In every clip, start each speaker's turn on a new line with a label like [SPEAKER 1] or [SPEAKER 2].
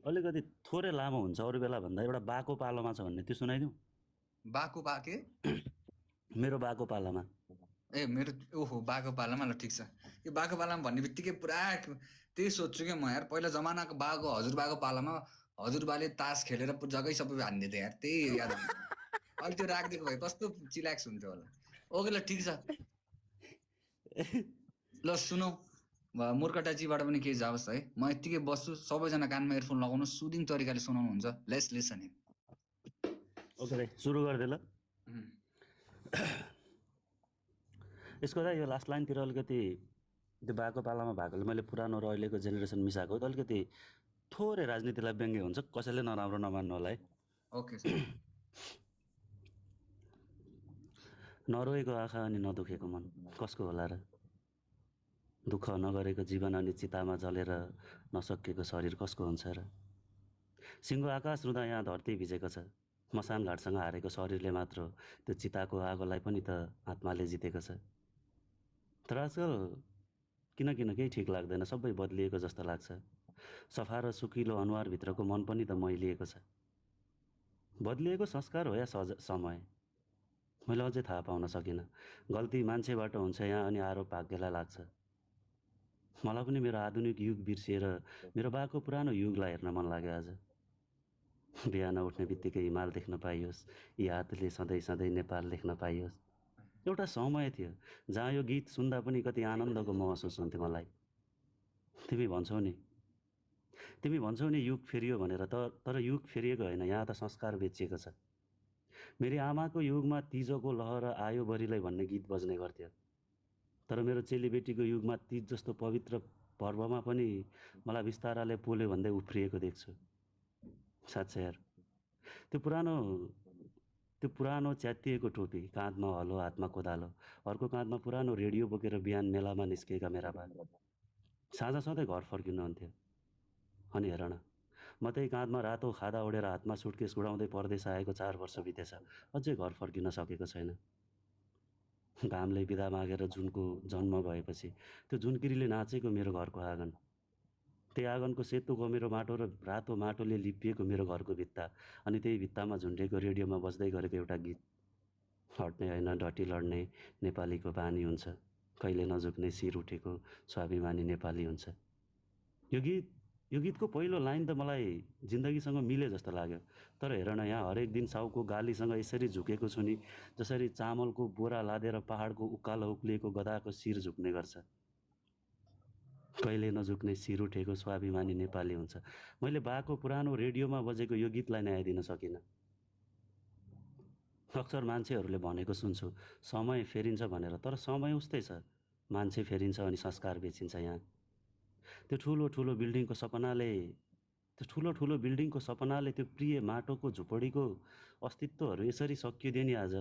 [SPEAKER 1] अलिकति थोरै लामो हुन्छ अरू बेला भन्दा। एउटा बाको पालोमा छ भन्ने त्यो सुनाइदिउँ?
[SPEAKER 2] बाको बाके
[SPEAKER 1] मेरो बाको पालामा।
[SPEAKER 2] ए मेरो ओहो बाको पालामा ल ठिक छ। यो बाको पालामा भन्ने बित्तिकै पुरा त्यही सोध्छु क्या म यार। पहिला जमानाको बाको हजुरबाको पालामा हजुरबाले तास खेलेर जग्गै सबै हान्दिन्थ्यो यार, त्यही याद आउँछ। अहिले त्यो राखिदिएको भए कस्तो चिलाक्स हुन्थ्यो होला। ओके ल ठिक छ। ल सुनौ, मूर्खटाचीबाट पनि केही जाओस् है। म यत्तिकै बस्छु, सबैजना कानमा इयरफोन लगाउनु, सुदिङ तरिकाले सुनाउनुहुन्छ। Let's listen him.
[SPEAKER 1] ओके दाइ सुरु गरिदिए ल। यसको दाइ यो लास्ट लाइनतिर अलिकति त्यो बाको पालामा भएकोले मैले पुरानो र अहिलेको जेनेरेसन मिसाएको त अलिकति थोरै राजनीतिलाई व्यङ्ग्य हुन्छ, कसैले नराम्रो नमान्नु होला है।
[SPEAKER 2] Okay sir.
[SPEAKER 1] नरोएको आँखा अनि नदुखेको मन कसको होला र? दुःख नगरेको जीवन अनि चितामा जलेर नसकिएको शरीर कसको हुन्छ र? सिङ्गो आकाश रुँदा यहाँ धरती भिजेको छ, मसान घाटसँग हारेको शरीरले मात्र त्यो चिताको आगोलाई पनि त आत्माले जितेको छ। तर आजकल किन केही ठिक लाग्दैन, सबै बदलिएको जस्तो लाग्छ। सफा र सुकिलो अनुहारभित्रको मन पनि त मैलिएको छ। बदलिएको संस्कार हो या समय, मैले अझै थाहा पाउन सकिनँ। गल्ती मान्छेबाट हुन्छ यहाँ अनि आरोप भाग्यलाई लाग्छ। मलाई पनि मेरो आधुनिक युग बिर्सिएर मेरो बाको पुरानो युगलाई हेर्न मन लाग्यो आज। बिहान उठ्ने बित्तिकै हिमाल देख्न पाइयोस्, यी हातले सधैँ सधैँ नेपाल देख्न पाइयोस्। एउटा समय थियो जहाँ यो गीत सुन्दा पनि कति आनन्दको महसुस हुन्थ्यो मलाई। तिमी भन्छौ नि युग फेरियो भनेर, तर युग फेरिएको होइन, यहाँ त संस्कार बेचिएको छ। मेरी आमाको युगमा तिजको लहर आयो बरिलै भन्ने गीत बज्ने गर्थ्यो, तर मेरो चेलीबेटीको युगमा तिज जस्तो पवित्र पर्वमा पनि मलाई बिस्ताराले पोल्यो भन्दै उफ्रिएको देख्छु। साँच्चै यार, त्यो पुरानो च्यातिएको टोपी, काँधमा हलो हातमा कोदालो, अर्को काँधमा पुरानो रेडियो बोकेर बिहान मेलामा निस्केका मेरा बा साँझ सधैँ घर फर्किनुहुन्थ्यो। अनि हेर न, म त्यही काँधमा रातो खादा ओढेर हातमा सुटकेस उडाउँदै परदेश आएको 4 वर्ष बितेछ, अझै घर फर्किन सकेको छैन। घामले बिदा मागेर जुनको जन्म भएपछि त्यो जुनकिरीले नाचेको मेरो घरको आँगन, त्यही आँगनको सेतो गमेरो माटो र रातो माटोले लिपिएको मेरो घरको भित्ता, अनि त्यही भित्तामा झुन्डेको रेडियोमा बज्दै गरेको एउटा गीत, हट्ने होइन डटी लड्ने नेपालीको बानी हुन्छ, कहिले नझुक्ने शिर उठेको स्वाभिमानी नेपाली हुन्छ। यो गीतको पहिलो लाइन त मलाई जिन्दगीसँग मिले जस्तो लाग्यो। तर हेर न, यहाँ हरेक दिन साउको गालीसँग यसरी झुकेको छु नि, जसरी चामलको बोरा लादेर पहाडको उकालो उक्लिएको गधाको शिर झुक्ने गर्छ। कहिले नझुक्ने शिर उठेको स्वाभिमानी नेपाली हुन्छ। मैले बाको पुरानो रेडियोमा बजेको यो गीतलाई न्याय दिन सकिनँ। अक्सर मान्छेहरूले भनेको सुन्छु समय फेरिन्छ भनेर, तर समय उस्तै छ, मान्छे फेरिन्छ अनि संस्कार बेचिन्छ यहाँ। त्यो ठुलो ठुलो बिल्डिङको सपनाले त्यो प्रिय माटोको झुपडीको अस्तित्वहरू यसरी सकिदिए नि आज,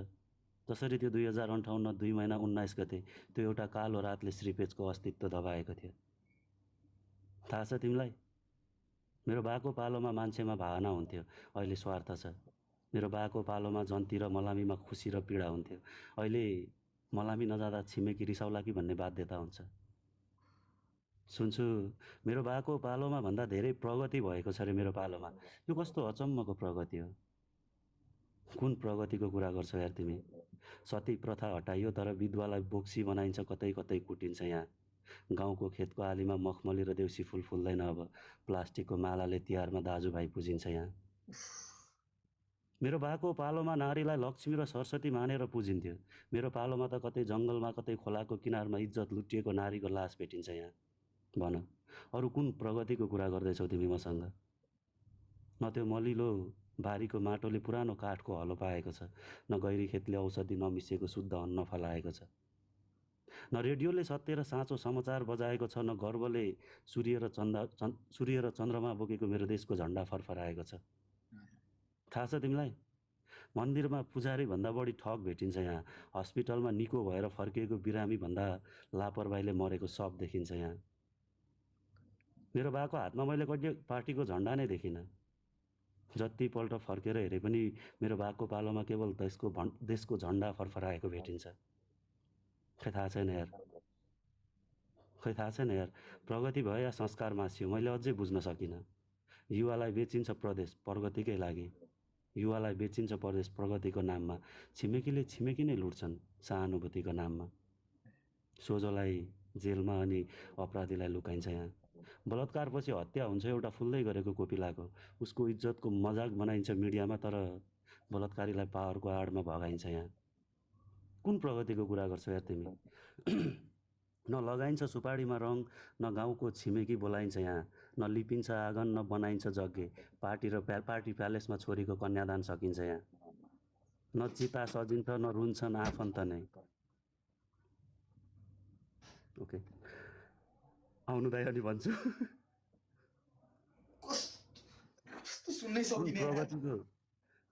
[SPEAKER 1] जसरी त्यो 2058 2 महिना 19 गते त्यो एउटा कालो रातले श्रीपेजको अस्तित्व दबाएको थियो। थाहा छ तिमीलाई, मेरो बाको पालोमा मान्छेमा भावना हुन्थ्यो, अहिले स्वार्थ छ। मेरो बाको पालोमा जन्ती र मलामीमा खुसी र पीडा हुन्थ्यो, अहिले मलामी नजाँदा छिमेकी रिसाउला कि भन्ने बाध्यता हुन्छ। सुन्छु मेरो बाको पालोमा भन्दा धेरै प्रगति भएको छ रे मेरो पालोमा। यो कस्तो अचम्मको प्रगति हो? कुन प्रगतिको कुरा गर्छौ यार तिमी? सती प्रथा हटाइयो तर विधवालाई बोक्सी बनाइन्छ, कतै कतै कुटिन्छ यहाँ। गाउँको खेतको आलीमा मखमली र देउसी फुल फुल्दैन अब, प्लास्टिकको मालाले तिहारमा दाजुभाइ पुजिन्छ यहाँ। मेरो बाको पालोमा नारीलाई लक्ष्मी र सरस्वती मानेर पुजिन्थ्यो, मेरो पालोमा त कतै जङ्गलमा कतै खोलाको किनारमा इज्जत लुटिएको नारीको लास भेटिन्छ यहाँ। भन, अरू कुन प्रगतिको कुरा गर्दैछौ तिमी मसँग? न त्यो मलिलो बारीको माटोले पुरानो काठको हलो पाएको छ, न गैरी खेतले औषधि नमिसिएको शुद्ध अन्न फलाएको छ, न रेडियोले सत्य र साँचो समाचार बजाएको छ, न गर्वले सूर्य र चन्द्रमा बोकेको मेरो देशको झन्डा फरफराएको छ। थाहा छ तिमीलाई, मन्दिरमा पुजारी भन्दा बढी ठग भेटिन्छ यहाँ, हस्पिटलमा निको भएर फर्किएको बिरामी भन्दा लापरवाहीले मरेको सब देखिन्छ यहाँ। मेरो बाको हातमा मैले कहिले पार्टीको झन्डा नै देखिनँ। जतिपल्ट फर्केर हेरे पनि मेरो बाको पालोमा केवल देशको झन्डा फरफराएको भेटिन्छ। खै थाहा छैन यार, प्रगति भयो या संस्कार मासियो, मैले अझै बुझ्न सकिनँ। युवालाई बेचिन्छ प्रदेश प्रगतिकै लागि, युवालाई बेचिन्छ प्रदेश प्रगतिको नाममा, छिमेकीले छिमेकी नै लुट्छन् सहानुभूतिको नाममा, सोझोलाई जेलमा अनि अपराधीलाई लुकाइन्छ यहाँ, बलात्कारपछि हत्या हुन्छ एउटा फुल्दै गरेको कोपिलाको, उसको इज्जतको मजाक बनाइन्छ मिडियामा, तर बलात्कारीलाई पावरको आडमा भगाइन्छ यहाँ। कुन प्रगतिको कुरा गर्छौ यार तिमी? न लगाइन्छ सुपारीमा रङ, न गाउँको छिमेकी बोलाइन्छ यहाँ, न लिपिन्छ आँगन, न बनाइन्छ जग्गे, पार्टी प्यालेसमा छोरीको कन्यादान सकिन्छ यहाँ, न चिता सजिन्छ, न रुन्छन् आफन्त नै। ओके, आउनु दाइ अनि भन्छु।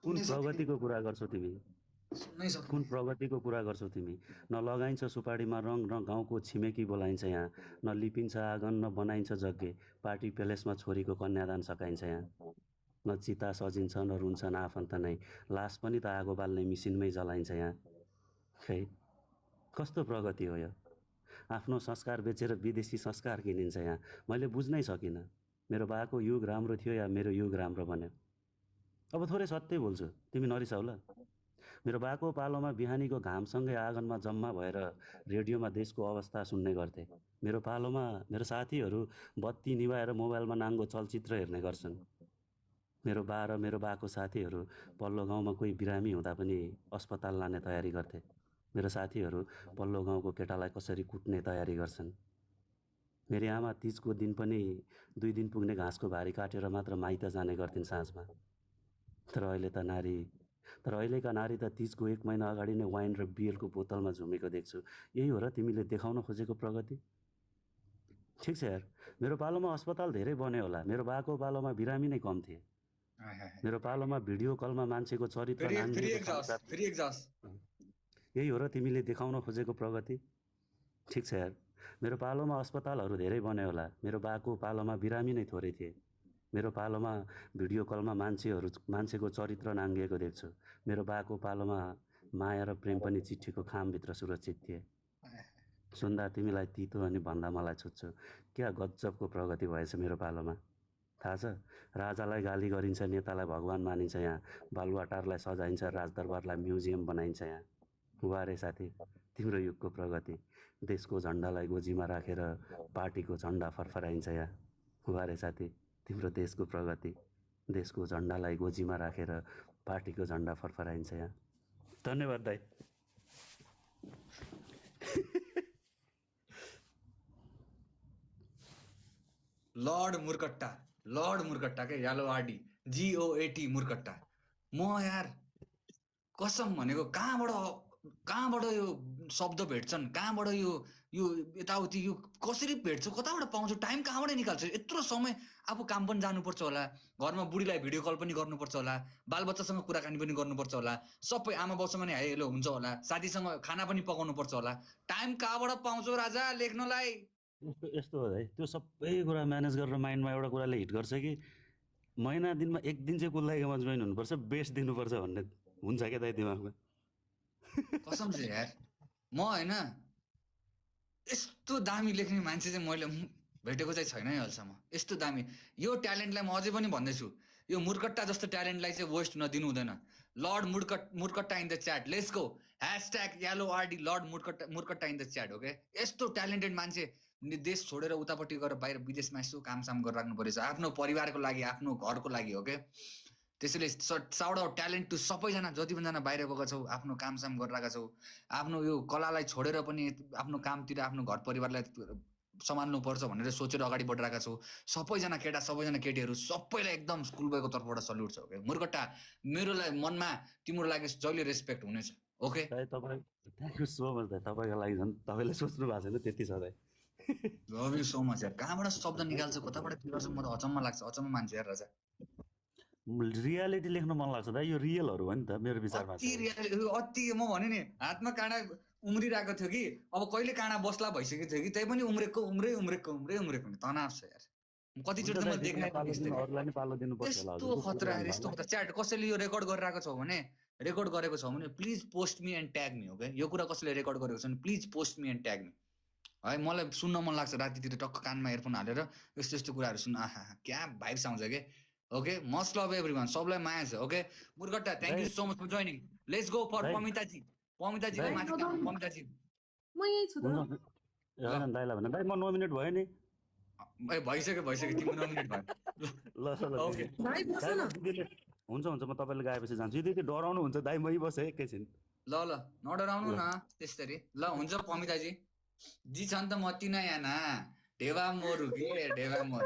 [SPEAKER 1] कुन प्रगतिको कुरा गर्छौ तिमी? कुन प्रगतिको कुरा गर्छौ तिमी? न लगाइन्छ सुपारीमा रङ, न गाउँको छिमेकी बोलाइन्छ यहाँ, न लिपिन्छ आँगन, न बनाइन्छ जग्गे, पार्टी प्यालेसमा छोरीको कन्यादान सकाइन्छ यहाँ, न चिता सजिन्छ, न रुन्छन् आफन्त नै, लास पनि त आगो बाल्ने मिसिनमै जलाइन्छ यहाँ। खै कस्तो प्रगति हो यो? आफ्नो संस्कार बेचेर विदेशी संस्कार किनिन्छ यहाँ। मैले बुझ्नै सकिनँ, मेरो बाको युग राम्रो थियो या मेरो युग राम्रो बन्यो। अब थोरै सत्य बोल्छु, तिमी नरिसाउ ल। मेरो बाको पालोमा बिहानीको घामसँगै आँगनमा जम्मा भएर रेडियोमा देशको अवस्था सुन्ने गर्थे। मेरो पालोमा मेरो साथीहरू बत्ती निभाएर मोबाइलमा नाङ्गो चलचित्र हेर्ने गर्छन्। मेरो बा र मेरो बाको साथीहरू पल्लो गाउँमा कोही बिरामी हुँदा पनि अस्पताल लाने तयारी गर्थे। मेरो साथीहरू पल्लो गाउँको केटालाई कसरी कुट्ने तयारी गर्छन्। मेरी आमा तीजको दिन पनि 2 दिन पुग्ने घाँसको भारी काटेर मात्र माइत जाने गर्थिन् साँझमा। तर अहिलेका नारी त तीजको 1 महिना अगाडि नै वाइन र बियरको बोतलमा झुमेको देख्छु। यही हो र तिमीले देखाउन खोजेको प्रगति? ठिक छ यार, मेरो पालोमा अस्पताल धेरै बन्यो होला, मेरो बाको पालोमा बिरामी नै कम थिए। मेरो पालोमा भिडियो कलमा मान्छेको चरित्र यही हो र तिमीले देखाउन खोजेको प्रगति? ठिक छ यार, मेरो पालोमा अस्पतालहरू धेरै बन्यो होला, मेरो बाको पालोमा बिरामी नै थोरै थिए। मेरो पालोमा भिडियो कलमा मान्छेको चरित्र नाङ्गिएको देख्छु। मेरो बाको पालोमा माया र प्रेम पनि चिठीको खामभित्र सुरक्षित थिए। सुन्दा तिमीलाई तितो अनि भन्दा मलाई छुट्छु। क्या गजबको प्रगति भएछ मेरो पालोमा। थाहा छ, राजालाई गाली गरिन्छ, नेतालाई भगवान मानिन्छ यहाँ, बालुवाटारलाई सजाइन्छ, राजदरबारलाई म्युजियम बनाइन्छ यहाँ। वारे साथी, तिम्रो युगको प्रगति। देशको झन्डालाई गोजीमा राखेर पार्टीको झन्डा फरफराइन्छ यहाँ। वारे साथी, तिम्रो देशको प्रगति। देशको झन्डालाई गोजीमा राखेर पार्टीको झन्डा फरफराइन्छ यहाँ। धन्यवाद दाइ।
[SPEAKER 2] लर्ड मुर्कट्टा के यालोआरडी GOAT मुर्कट्टा। म यार कसम भनेको कहाँबाट यो शब्द भेट्छन्, कहाँबाट यो यताउति यो कसरी भेट्छ, कताबाट पाउँछ, टाइम कहाँबाट निकाल्छ? यत्रो समय आफू काम पनि जानुपर्छ होला, घरमा बुढीलाई भिडियो कल पनि गर्नुपर्छ होला, बालबच्चासँग कुराकानी पनि गर्नुपर्छ होला, सबै आमा बाउसँग नि हाई हेलो हुन्छ होला, साथीसँग खाना पनि पकाउनुपर्छ होला, टाइम कहाँबाट पाउँछौ राजा लेख्नलाई?
[SPEAKER 1] यस्तो हो है, त्यो सबै कुरा म्यानेज गरेर माइन्डमा एउटा कुराले हिट गर्छ कि महिना दिनमा 1 दिन चाहिँ कुललाइकोमा जोइन हुनुपर्छ, बेस्ट दिनुपर्छ भन्ने हुन्छ क्या दाइ दिमागमा।
[SPEAKER 2] कसम छ यार, म होइन यस्तो दामी लेख्ने मान्छे चाहिँ मैले भेटेको चाहिँ छैन है अहिलेसम्म। यस्तो दामी यो ट्यालेन्टलाई म अझै पनि भन्दैछु, यो मुर्कट्टा जस्तो ट्यालेन्टलाई चाहिँ वेस्ट नदिनु हुँदैन। Lord Murkatta in the chat, let's go, #YALORD lord Murkatta in the chat. Okay, यस्तो ट्यालेन्टेड मान्छे देश छोडेर उतापट्टि गएर बाहिर विदेशमा यसो कामसाम गरेर राख्नु परेछ आफ्नो परिवारको लागि, आफ्नो घरको लागि। ओके, त्यसैले साउट आउट ट्यालेन्ट टु सबैजना, जति पनि जना बाहिर गएका छौ, आफ्नो कामसाम गरिरहेका छौ, आफ्नो यो कलालाई छोडेर पनि आफ्नो कामतिर आफ्नो घर परिवारलाई सम्हाल्नु पर्छ भनेर सोचेर अगाडि बढिरहेका छौ, सबैजना केटा सबैजना केटीहरू सबैलाई एकदम स्कुल बोयको तर्फबाट सल्युट छ। ओके मुर्कट्टा, मेरो मनमा तिम्रो लागि जहिले रेस्पेक्ट हुनेछ। Okay,
[SPEAKER 1] thank you so much दाइ, तपाईँको लागि झन् तपाईँले सोच्नु भएको छैन त्यति छ दाइ।
[SPEAKER 2] लभ यु सो मच यार। कहाँबाट शब्द निकाल्छ, कताबाट के गर्छ, म त अचम्म लाग्छ, अचम्म मान्छे यार राजा।
[SPEAKER 1] रियालिटी लेख्न मन लाग्छ दाइ, यो रियलहरू हो नि त मेरो विचारमा।
[SPEAKER 2] अति म भने नि हातमा काँडा उम्रिरहेको थियो कि अब कहिले काँडा बस्ला भइसकेको थियो कि, त्यही पनि उम्रेको तनाव छ यार। कतिचोटि त म देख्ने यस्तो खतरा यार, यस्तो खतरा। च्याट कसैले यो रेकर्ड गरिरहेको छ भने, रेकर्ड गरेको छ भने please post me and tag me. Okay, यो कुरा कसैले रेकर्ड गरेको छ भने please post me and tag me है। मलाई सुन्न मन लाग्छ रातितिर टक्क कानमा एयरफोन हालेर यस्तो यस्तो कुराहरू सुन्न। आहा क्या भाइब्स आउँछ के। ओके मस्ट लभ एभ्रीवान सबलाई माया छ ओके मुर्गट्टा थ्याङ्क यू
[SPEAKER 1] दाइ
[SPEAKER 2] so much for joining let's go for
[SPEAKER 1] दाइ
[SPEAKER 2] पमिताजी
[SPEAKER 1] दाइ
[SPEAKER 2] माथि काम पमिताजी
[SPEAKER 3] म यही छु त
[SPEAKER 1] हुन्छ
[SPEAKER 2] ल
[SPEAKER 1] होइन दाइलाई भने दाइ म नोमिनेट भयो नि
[SPEAKER 2] ए भइसक्यो तिमी नोमिनेट भयो
[SPEAKER 1] ल ल
[SPEAKER 2] ओके
[SPEAKER 1] दिदी
[SPEAKER 3] भाइ बस
[SPEAKER 1] दाइ
[SPEAKER 3] न
[SPEAKER 1] म दिदीले हुन्छ हुन्छ म तपाईँले गाएपछि जान्छु दिदी डराउनु हुन्छ दाइ मै बसेँ एकैछिन
[SPEAKER 2] ल नडराउनु
[SPEAKER 1] ल
[SPEAKER 2] न त्यसरी ल हुन्छ पमिताजी जी छन् त मति नै याना ढेवा मोरु के ढेवा मोर